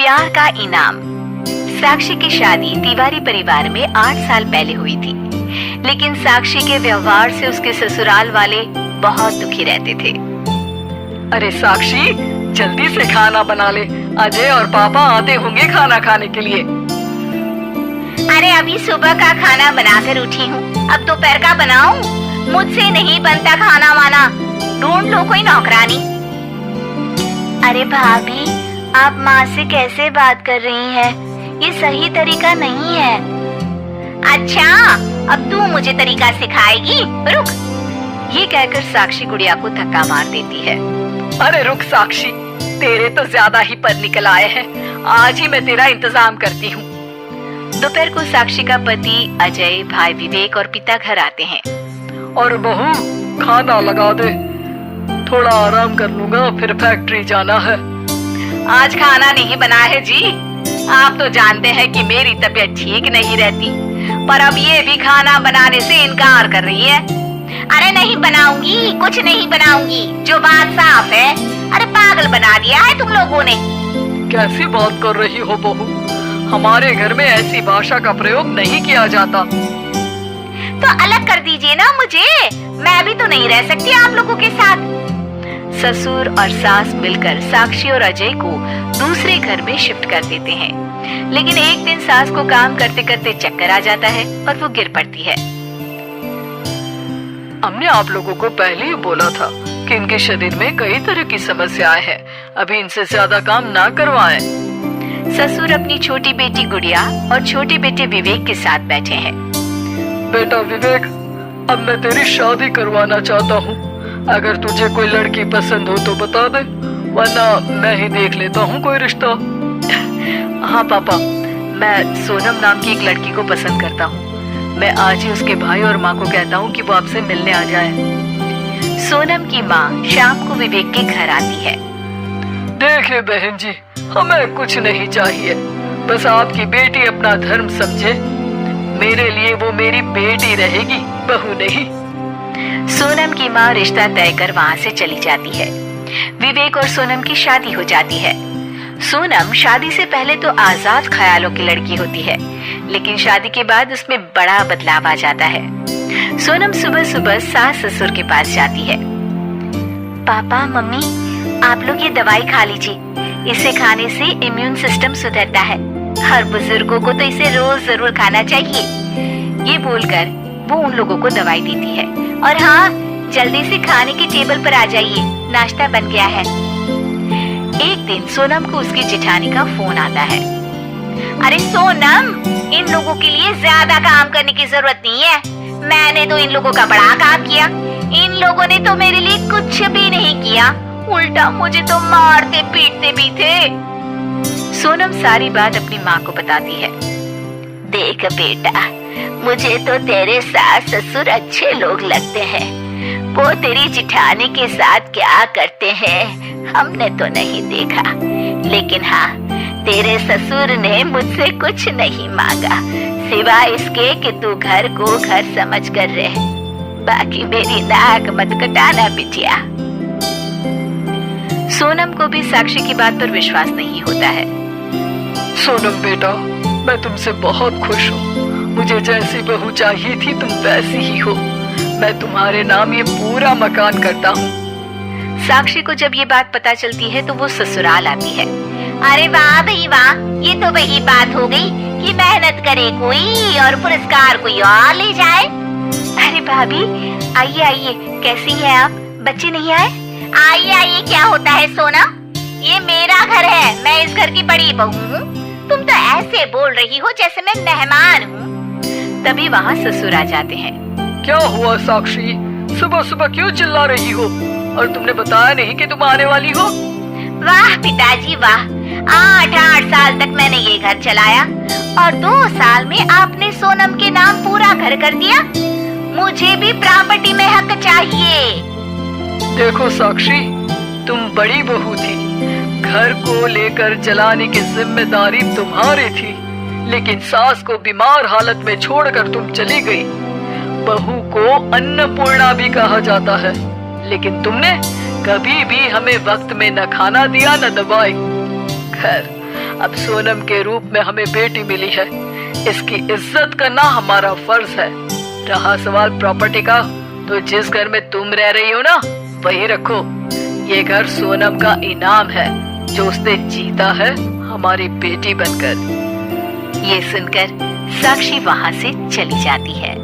प्यार का इनाम। साक्षी की शादी तिवारी परिवार में 8 साल पहले हुई थी, लेकिन साक्षी के व्यवहार से उसके ससुराल वाले बहुत दुखी रहते थे। अरे साक्षी, जल्दी से खाना बना ले, अजय और पापा आते होंगे खाना खाने के लिए। अरे अभी सुबह का खाना बनाकर उठी हूँ, अब दोपहर का बनाऊं? मुझसे नहीं बनता खाना वाना, ढूंढ लो कोई नौकरानी। अरे भाभी, आप माँ से कैसे बात कर रही हैं? ये सही तरीका नहीं है। अच्छा, अब तू मुझे तरीका सिखाएगी? रुक। ये कहकर साक्षी गुड़िया को धक्का मार देती है। अरे रुक साक्षी, तेरे तो ज्यादा ही पर निकल आए हैं, आज ही मैं तेरा इंतजाम करती हूँ। दोपहर को साक्षी का पति अजय, भाई विवेक और पिता घर आते हैं। और बहू, खाना लगा दे, थोड़ा आराम कर लूंगा, फिर फैक्ट्री जाना है। आज खाना नहीं बना है जी, आप तो जानते हैं कि मेरी तबीयत ठीक नहीं रहती, पर अब ये भी खाना बनाने से इनकार कर रही है। अरे नहीं बनाऊंगी, कुछ नहीं बनाऊंगी, जो बात साफ है। अरे पागल बना दिया है तुम लोगों ने। कैसी बात कर रही हो बहू, हमारे घर में ऐसी भाषा का प्रयोग नहीं किया जाता। तो अलग कर दीजिए ना मुझे, मैं भी तो नहीं रह सकती आप लोगों के साथ। ससुर और सास मिलकर साक्षी और अजय को दूसरे घर में शिफ्ट कर देते हैं, लेकिन एक दिन सास को काम करते करते चक्कर आ जाता है और वो गिर पड़ती है। हमने आप लोगों को पहले ही बोला था कि इनके शरीर में कई तरह की समस्याएं हैं, अभी इनसे ज्यादा काम ना करवाएं। ससुर अपनी छोटी बेटी गुड़िया और छोटे बेटे विवेक के साथ बैठे हैं। बेटा विवेक, अब मैं तेरी शादी करवाना चाहता हूँ, अगर तुझे कोई लड़की पसंद हो तो बता दे, वरना मैं ही देख लेता हूँ कोई रिश्ता। हाँ पापा, मैं सोनम नाम की एक लड़की को पसंद करता हूँ, मैं आज ही उसके भाई और माँ को कहता हूँ कि वो आपसे मिलने आ जाए। सोनम की माँ शाम को विवेक के घर आती है। देखिए बहन जी, हमें कुछ नहीं चाहिए, बस आपकी बेटी अपना धर्म समझे, मेरे लिए वो मेरी बेटी रहेगी, बहू नहीं। सोनम की माँ रिश्ता तय कर वहाँ से चली जाती है। विवेक और सोनम की शादी हो जाती है। सोनम शादी से पहले तो आजाद ख्यालों की लड़की होती है, लेकिन शादी के बाद उसमें बड़ा बदलाव आ जाता है। सोनम सुबह सुबह सास ससुर के पास जाती है। पापा मम्मी, आप लोग ये दवाई खा लीजिए, इसे खाने से इम्यून सिस्टम सुधरता है, हर बुजुर्गों को तो इसे रोज जरूर खाना चाहिए। ये बोलकर वो उन लोगों को दवाई देती है। और हाँ, जल्दी से खाने की टेबल पर आ जाइए, नाश्ता बन गया है। एक दिन सोनम को उसकी जेठानी का फोन आता है। अरे सोनम, इन लोगों के लिए ज्यादा काम करने की जरूरत नहीं है, मैंने तो इन लोगों का बड़ा काम किया, इन लोगों ने तो मेरे लिए कुछ भी नहीं किया, उल्टा मुझे तो मारते पीटते भी थे। सोनम सारी बात अपनी माँ को बताती है। देख बेटा, मुझे तो तेरे सास ससुर अच्छे लोग लगते हैं, वो तेरी जेठानी के साथ क्या करते हैं हमने तो नहीं देखा, लेकिन हाँ, तेरे ससुर ने मुझसे कुछ नहीं मांगा, सिवाय इसके कि तू घर को घर समझ कर रहे, बाकी मेरी नाक मत कटाना बिटिया। सोनम को भी साक्षी की बात पर विश्वास नहीं होता है। सोनम बेटा, मैं तुमसे बहुत खुश हूँ, मुझे जैसी बहू चाहिए थी तुम वैसी ही हो, मैं तुम्हारे नाम ये पूरा मकान करता हूँ। साक्षी को जब ये बात पता चलती है तो वो ससुराल आती है। अरे वाह भाई वाह, ये तो वही बात हो गई कि मेहनत करे कोई और पुरस्कार कोई और ले जाए। अरे भाभी, आइए आइए, कैसी हैं आप? बच्चे नहीं आए? आइए आइए, क्या होता है सोना, ये मेरा घर है, मैं इस घर की बड़ी बहू हूँ, तुम तो ऐसे बोल रही हो जैसे मैं मेहमान हूँ। तभी वहाँ ससुर आ जाते हैं। क्या हुआ साक्षी, सुबह सुबह क्यों चिल्ला रही हो, और तुमने बताया नहीं कि तुम आने वाली हो? वाह पिताजी वाह, 8 साल तक मैंने ये घर चलाया और 2 साल में आपने सोनम के नाम पूरा घर कर दिया, मुझे भी प्रॉपर्टी में हक चाहिए। देखो साक्षी, तुम बड़ी बहू थी, घर को लेकर चलाने की जिम्मेदारी तुम्हारी थी, लेकिन सास को बीमार हालत में छोड़कर तुम चली गई। बहू को अन्नपूर्णा भी कहा जाता है, लेकिन तुमने कभी भी हमें वक्त में न खाना दिया न दवाई। खैर, अब सोनम के रूप में हमें बेटी मिली है, इसकी इज्जत करना हमारा फर्ज है। रहा सवाल प्रॉपर्टी का, तो जिस घर में तुम रह रही हो ना, वही रखो। ये घर सोनम का इनाम है जो उसने जीता है हमारी बेटी बनकर। ये सुनकर साक्षी वहाँ से चली जाती है।